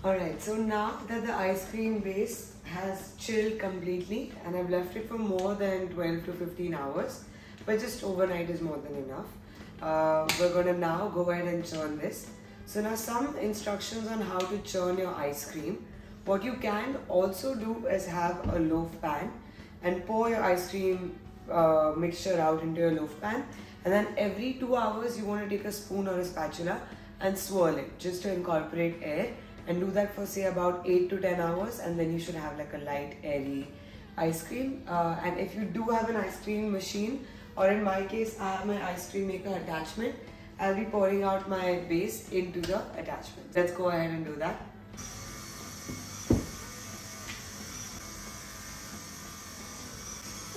Alright, so now that the ice cream base has chilled completely and I've left it for more than 12 to 15 hours, but just overnight is more than enough. We're gonna now go ahead and churn this. So now some instructions on how to churn your ice cream. What you can also do is have a loaf pan and pour your ice cream mixture out into your loaf pan, and then every 2 hours you want to take a spoon or a spatula and swirl it just to incorporate air, and do that for say about 8 to 10 hours, and then you should have like a light airy ice cream. And if you do have an ice cream machine, or in my case I have my ice cream maker attachment, I'll be pouring out my base into the attachment. Let's go ahead and do that.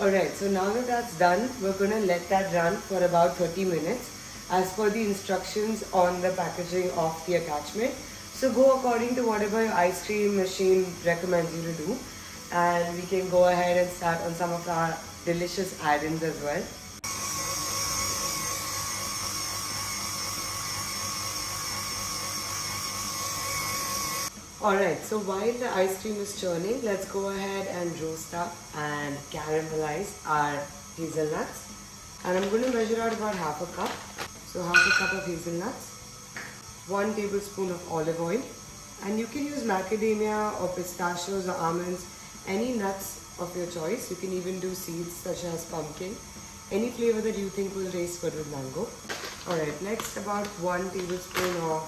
Alright, so now that that's done, we're going to let that run for about 30 minutes as per the instructions on the packaging of the attachment. So go according to whatever your ice cream machine recommends you to do, and we can go ahead and start on some of our delicious add-ins as well. Alright, so while the ice cream is churning, let's go ahead and roast up and caramelize our hazelnuts. And I'm going to measure out about half a cup. So half a cup of hazelnuts, 1 tablespoon of olive oil, and you can use macadamia or pistachios or almonds, any nuts of your choice. You can even do seeds such as pumpkin, any flavor that you think will taste good with mango. Alright, next about 1 tablespoon of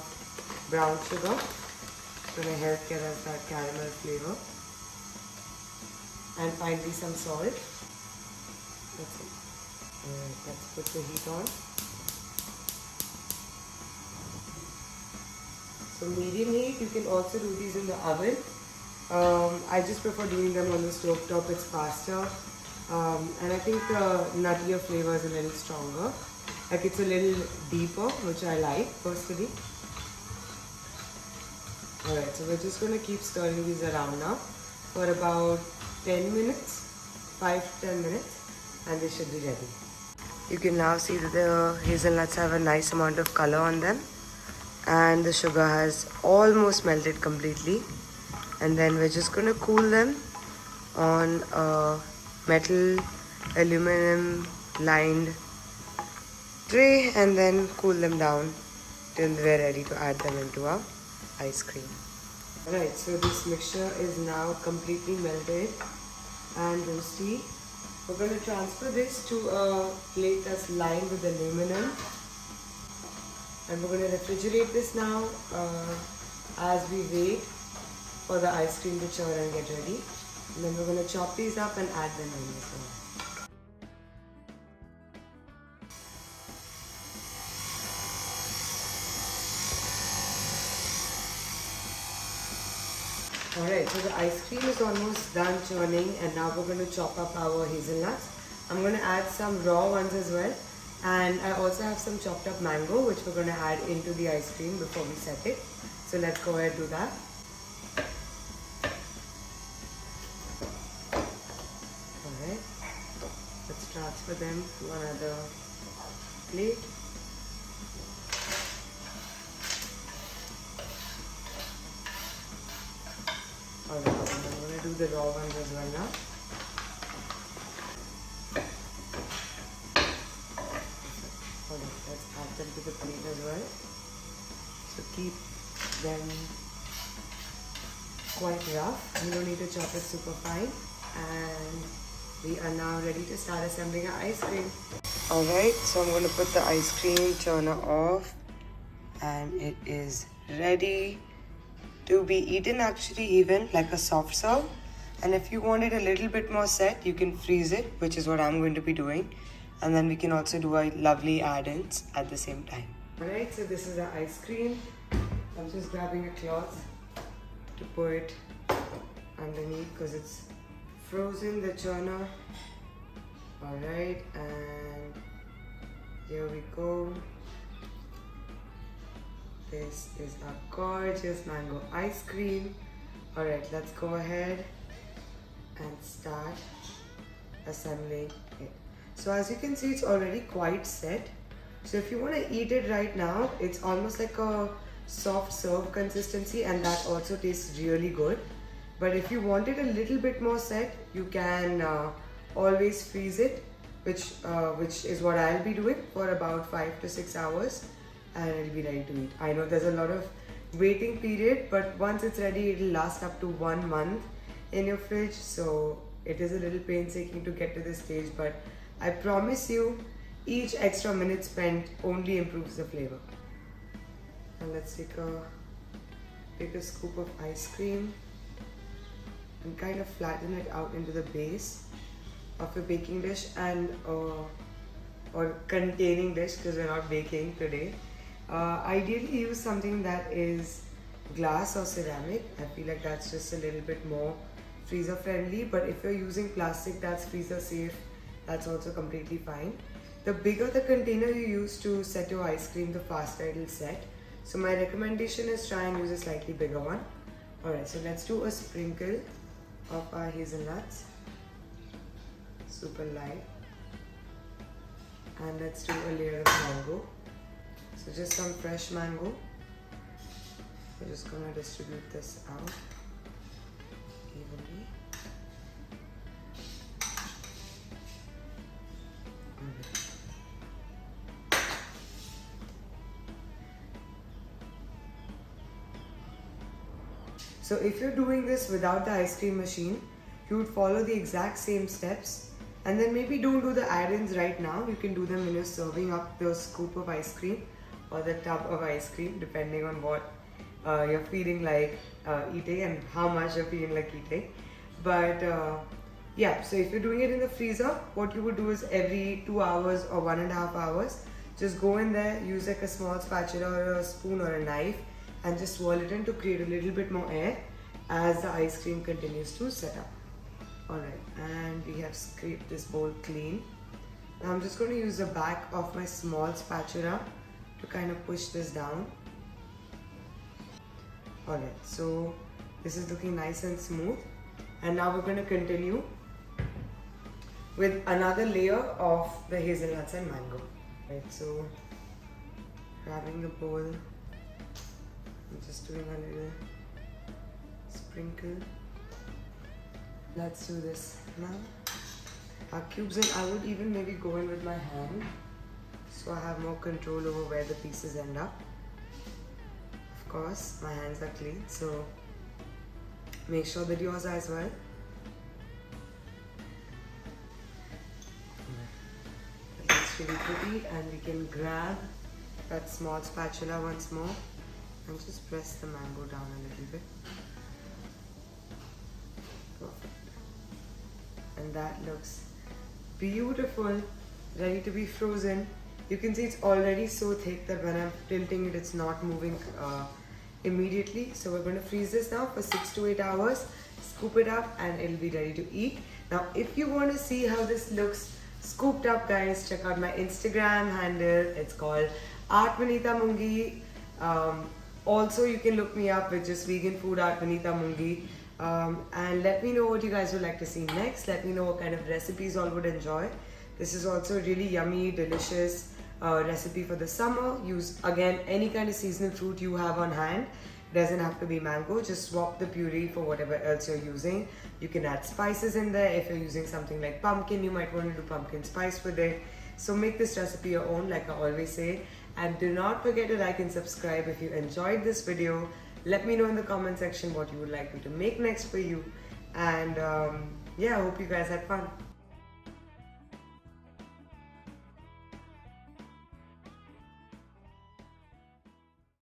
brown sugar. It's going to help get us that caramel flavor. And finally some salt. That's it. Alright, let's put the heat on. So medium heat. You can also do these in the oven. I just prefer doing them on the stove top, it's faster. And I think the nuttier flavor is a little stronger. Like it's a little deeper, which I like personally. Alright, so we're just going to keep stirring these around now for about 10 minutes, 5 to 10 minutes, and they should be ready. You can now see that the hazelnuts have a nice amount of color on them, and the sugar has almost melted completely. And then we're just going to cool them on a metal aluminum lined tray, and then cool them down till we're ready to add them into our ice cream. Alright, so this mixture is now completely melted and roasty. We're going to transfer this to a plate that's lined with aluminum, and we're going to refrigerate this now as we wait for the ice cream to churn and get ready. And then we're going to chop these up and add them in as well. Alright, so the ice cream is almost done churning, and now we're going to chop up our hazelnuts. I'm going to add some raw ones as well, and I also have some chopped up mango which we're going to add into the ice cream before we set it. So let's go ahead and do that. Alright, let's transfer them to another plate. Alright, I'm going to do the raw ones as well now. Alright, let's add them to the plate as well. So keep them quite rough. You don't need to chop it super fine. And we are now ready to start assembling our ice cream. Alright, so I'm going to put the ice cream churner off, and it is ready to be eaten actually, even like a soft serve. And if you want it a little bit more set, you can freeze it, which is what I'm going to be doing. And then we can also do our lovely add-ins at the same time. Alright, so this is the ice cream. I'm just grabbing a cloth to put it underneath because it's frozen, the churner. Alright, and here we go. This is a gorgeous mango ice cream. Alright, let's go ahead and start assembling it. So as you can see, it's already quite set. So if you want to eat it right now, it's almost like a soft serve consistency, and that also tastes really good. But if you want it a little bit more set, you can always freeze it, which is what I'll be doing for about 5 to 6 hours, and it'll be ready to eat. I know there's a lot of waiting period, but once it's ready, it'll last up to 1 month in your fridge. So it is a little painstaking to get to this stage, but I promise you, each extra minute spent only improves the flavor. And let's take a bigger scoop of ice cream and kind of flatten it out into the base of your baking dish and or containing dish, because we're not baking today. Ideally use something that is glass or ceramic. I feel like that's just a little bit more freezer friendly, but if you're using plastic that's freezer safe, that's also completely fine. The bigger the container you use to set your ice cream, the faster it'll set. So my recommendation is try and use a slightly bigger one. Alright, so let's do a sprinkle of our hazelnuts, super light, and let's do a layer of mango. So just some fresh mango. We're just gonna distribute this out evenly. So if you're doing this without the ice cream machine, you would follow the exact same steps, and then maybe don't do the add-ins right now. You can do them when you're serving up the scoop of ice cream or the tub of ice cream, depending on what you're feeling like eating and how much you're feeling like eating. But yeah, so if you're doing it in the freezer, what you would do is every 2 hours or 1.5 hours, just go in there, use like a small spatula or a spoon or a knife, and just swirl it in to create a little bit more air as the ice cream continues to set up. Alright, and we have scraped this bowl clean. Now I'm just going to use the back of my small spatula to kind of push this down. Alright, so this is looking nice and smooth. And now we're going to continue with another layer of the hazelnuts and mango. Right, so grabbing the bowl, I'm just doing a little sprinkle. Let's do this now. Our cubes, and I would even maybe go in with my hand so I have more control over where the pieces end up. Of course, my hands are clean, so make sure that yours are as well. That's really pretty, and we can grab that small spatula once more and just press the mango down a little bit. Perfect. And that looks beautiful, ready to be frozen. You can see it's already so thick that when I'm tilting it, it's not moving immediately. So we're going to freeze this now for 6 to 8 hours, scoop it up, and it'll be ready to eat. Now, if you want to see how this looks scooped up, guys, check out my Instagram handle. It's called Art Vinita Mungi. Also, you can look me up with just vegan food, Art Vinita Mungi. And let me know what you guys would like to see next. Let me know what kind of recipes all would enjoy. This is also a really yummy, delicious recipe for the summer. Use again any kind of seasonal fruit you have on hand. It doesn't have to be mango. Just swap the puree for whatever else you're using. You can add spices in there. If you're using something like pumpkin, you might want to do pumpkin spice with it. So make this recipe your own, like I always say. And do not forget to like and subscribe if you enjoyed this video. Let me know in the comment section what you would like me to make next for you. And yeah, I hope you guys had fun.